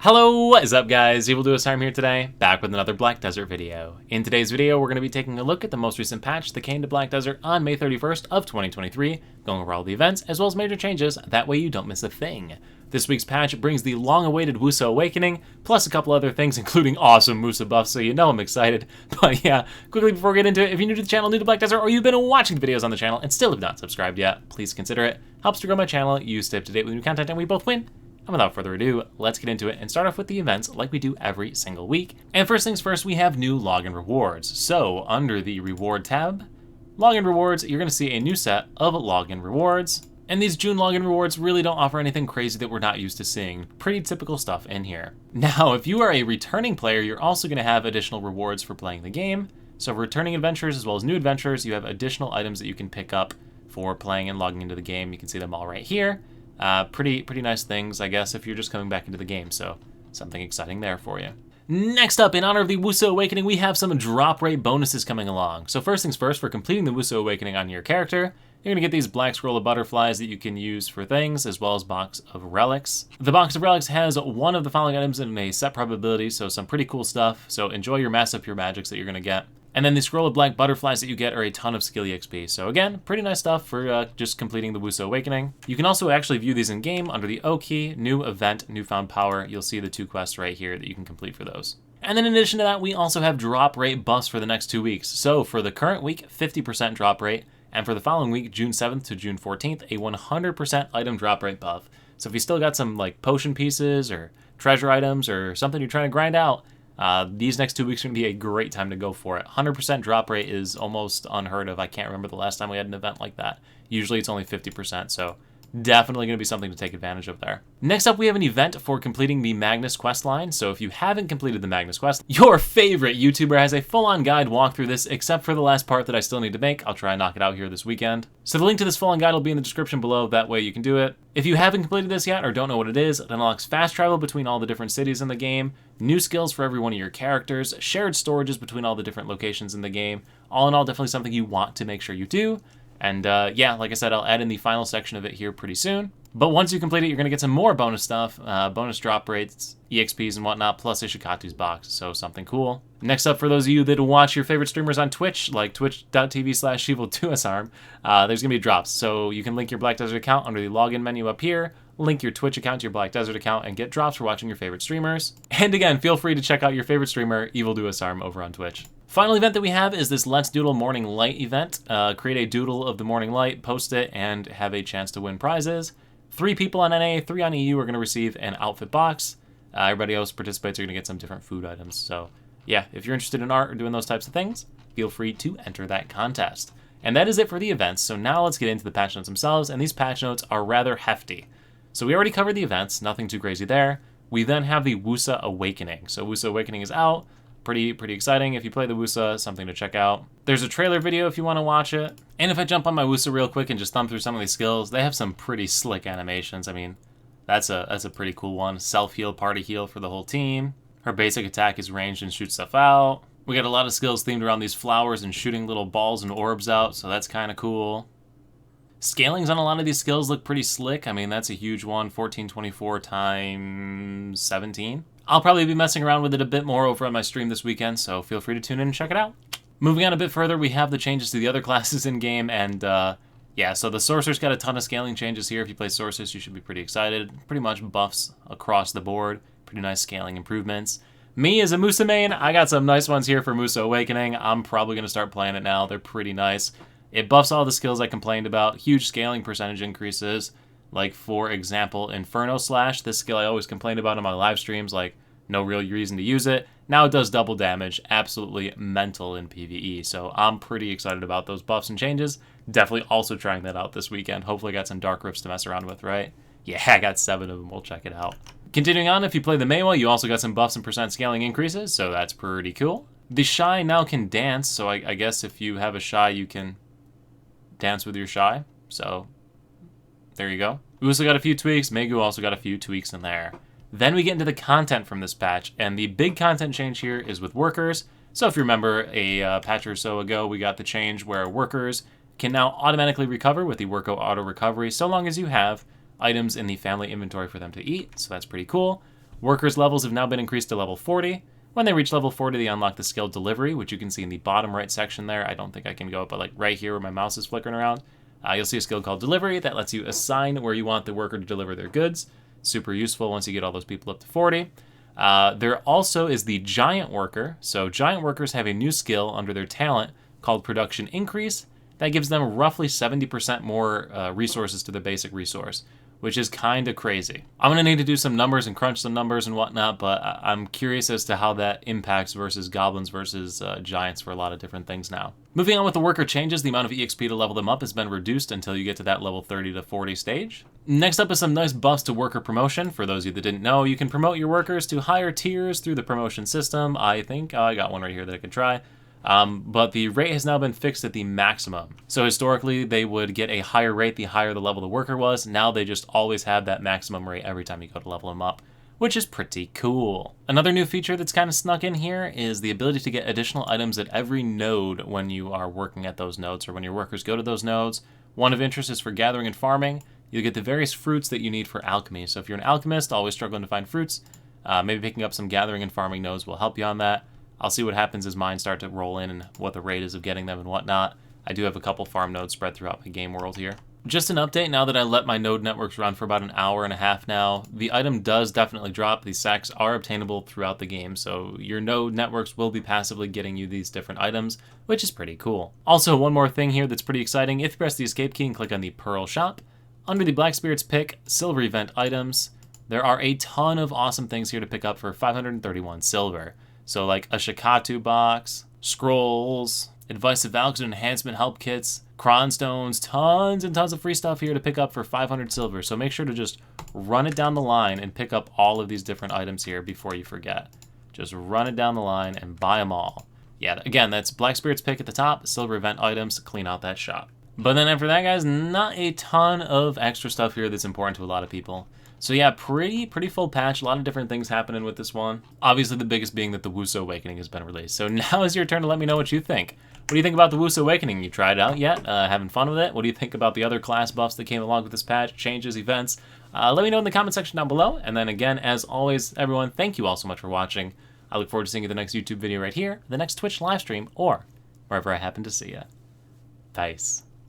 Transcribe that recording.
Hello, what is up guys? Woosa here today, back with another Black Desert video. In today's video, we're going to be taking a look at the most recent patch that came to Black Desert on May 31st of 2023, going over all the events, as well as major changes, that way you don't miss a thing. This week's patch brings the long-awaited Woosa Awakening, plus a couple other things, including awesome Musa buffs, so you know I'm excited. But yeah, quickly before we get into it, if you're new to the channel, new to Black Desert, or you've been watching the videos on the channel and still have not subscribed yet, please consider it. Helps to grow my channel, you stay up to date with new content, and we both win. And without further ado, let's get into it and start off with the events like we do every single week. And first things first, we have new login rewards. So under the reward tab, login rewards, you're going to see a new set of login rewards. And these June login rewards really don't offer anything crazy that we're not used to seeing. Pretty typical stuff in here. Now, if you are a returning player, you're also going to have additional rewards for playing the game. So for returning adventurers as well as new adventurers, you have additional items that you can pick up for playing and logging into the game. You can see them all right here. Pretty nice things, I guess, if you're just coming back into the game, so something exciting there for you. Next up, in honor of the Woosa Awakening, we have some drop rate bonuses coming along. So first things first, for completing the Woosa Awakening on your character, you're going to get these black scroll of butterflies that you can use for things, as well as box of relics. The box of relics has one of the following items in a set probability, so some pretty cool stuff. So enjoy your massive pure magics that you're going to get. And then the scroll of black butterflies that you get are a ton of skill EXP. So again, pretty nice stuff for just completing the Woosa Awakening. You can also actually view these in game under the O key, new event, newfound power. You'll see the 2 quests right here that you can complete for those. And then in addition to that, we also have drop rate buffs for the next 2 weeks. So for the current week, 50% drop rate. And for the following week, June 7th to June 14th, a 100% item drop rate buff. So if you still got some like potion pieces or treasure items or something you're trying to grind out, these next 2 weeks are going to be a great time to go for it. 100% drop rate is almost unheard of. I can't remember the last time we had an event like that. Usually it's only 50%, so definitely going to be something to take advantage of there. Next up, we have an event for completing the Magnus quest line. So if you haven't completed the Magnus quest, your favorite YouTuber has a full-on guide walk through this, except for the last part that I still need to make. I'll try and knock it out here this weekend. So the link to this full-on guide will be in the description below. That way you can do it. If you haven't completed this yet or don't know what it is, it unlocks fast travel between all the different cities in the game, new skills for every one of your characters, shared storages between all the different locations in the game. All in all, definitely something you want to make sure you do. And yeah, like I said, I'll add in the final section of it here pretty soon. But once you complete it, you're going to get some more bonus stuff, bonus drop rates, EXPs and whatnot, plus a Shikatu's box, so something cool. Next up, for those of you that watch your favorite streamers on Twitch, like twitch.tv/Sheevil2SARM, there's going to be drops. So you can link your Black Desert account under the login menu up here, link your Twitch account to your Black Desert account, and get drops for watching your favorite streamers. And again, feel free to check out your favorite streamer, Evil2SARM, over on Twitch. Final event that we have is this Let's Doodle Morning Light event. Create a doodle of the morning light, post it, and have a chance to win prizes. 3 people on NA, 3 on EU are going to receive an outfit box. Everybody else participates are going to get some different food items. So yeah, if you're interested in art or doing those types of things, feel free to enter that contest. And that is it for the events. So now let's get into the patch notes themselves, and these patch notes are rather hefty. So we already covered the events, nothing too crazy there. We then have the Woosa Awakening. So Woosa Awakening is out. Pretty exciting. If you play the Woosa, something to check out. There's a trailer video if you want to watch it. And if I jump on my Woosa real quick and just thumb through some of these skills, they have some pretty slick animations. I mean, that's a pretty cool one. Self-heal, party heal for the whole team. Her basic attack is ranged and shoots stuff out. We got a lot of skills themed around these flowers and shooting little balls and orbs out, so that's kind of cool. Scalings on a lot of these skills look pretty slick. I mean, that's a huge one. 1424 times 17. I'll probably be messing around with it a bit more over on my stream this weekend, so feel free to tune in and check it out. Moving on a bit further, we have the changes to the other classes in-game, and yeah, so the Sorceress got a ton of scaling changes here. If you play Sorceress, you should be pretty excited. Pretty much buffs across the board. Pretty nice scaling improvements. Me, as a Musa main, I got some nice ones here for Woosa Awakening. I'm probably going to start playing it now. They're pretty nice. It buffs all the skills I complained about. Huge scaling percentage increases. Like, for example, Inferno Slash, this skill I always complained about on my live streams, like, no real reason to use it. Now it does double damage, absolutely mental in PvE, so I'm pretty excited about those buffs and changes. Definitely also trying that out this weekend. Hopefully I got some Dark Rifts to mess around with, right? Yeah, I got 7 of them, we'll check it out. Continuing on, if you play the Maehwa, you also got some buffs and percent scaling increases, so that's pretty cool. The Shy now can dance, so I guess if you have a Shy, you can dance with your Shy, so there you go. We also got a few tweaks. Maehwa also got a few tweaks in there. Then we get into the content from this patch, and the big content change here is with workers. So if you remember, a patch or so ago, we got the change where workers can now automatically recover with the Worko Auto Recovery, so long as you have items in the family inventory for them to eat, so that's pretty cool. Workers' levels have now been increased to level 40. When they reach level 40, they unlock the skill Delivery, which you can see in the bottom right section there. I don't think I can go up, but like right here where my mouse is flickering around, you'll see a skill called Delivery that lets you assign where you want the worker to deliver their goods. Super useful once you get all those people up to 40. There also is the Giant Worker. So Giant Workers have a new skill under their talent called Production Increase. That gives them roughly 70% more resources to the basic resource, which is kind of crazy. I'm going to need to do some numbers and crunch some numbers and whatnot, but I'm curious as to how that impacts versus goblins versus giants for a lot of different things now. Moving on with the worker changes, the amount of EXP to level them up has been reduced until you get to that level 30 to 40 stage. Next up is some nice buffs to worker promotion. For those of you that didn't know, you can promote your workers to higher tiers through the promotion system. I think I got one right here that I could try. But the rate has now been fixed at the maximum. So historically, they would get a higher rate the higher the level the worker was. Now they just always have that maximum rate every time you go to level them up, which is pretty cool. Another new feature that's kind of snuck in here is the ability to get additional items at every node when you are working at those nodes or when your workers go to those nodes. One of interest is for gathering and farming. You'll get the various fruits that you need for alchemy. So if you're an alchemist, always struggling to find fruits, maybe picking up some gathering and farming nodes will help you on that. I'll see what happens as mine start to roll in and what the rate is of getting them and whatnot. I do have a couple farm nodes spread throughout my game world here. Just an update, now that I let my node networks run for about an hour and a half now, the item does definitely drop. These sacks are obtainable throughout the game, so your node networks will be passively getting you these different items, which is pretty cool. Also, one more thing here that's pretty exciting. If you press the escape key and click on the Pearl Shop, under the Black Spirit's Pick Silver Event items, there are a ton of awesome things here to pick up for 531 silver. So like a Shikatu box, scrolls, Advice of Valks enhancement help kits, Cron stones, tons and tons of free stuff here to pick up for 500 silver. So make sure to just run it down the line and pick up all of these different items here before you forget. Just run it down the line and buy them all. Yeah, again, that's Black Spirit's Pick at the top, silver event items to clean out that shop. But then after that, guys, not a ton of extra stuff here that's important to a lot of people. So yeah, pretty full patch, a lot of different things happening with this one. Obviously the biggest being that the Woosa Awakening has been released. So now is your turn to let me know what you think. What do you think about the Woosa Awakening? You tried it out yet? Having fun with it? What do you think about the other class buffs that came along with this patch, changes, events? Let me know in the comment section down below. And then again, as always, everyone, thank you all so much for watching. I look forward to seeing you in the next YouTube video right here, the next Twitch live stream, or wherever I happen to see you. Peace.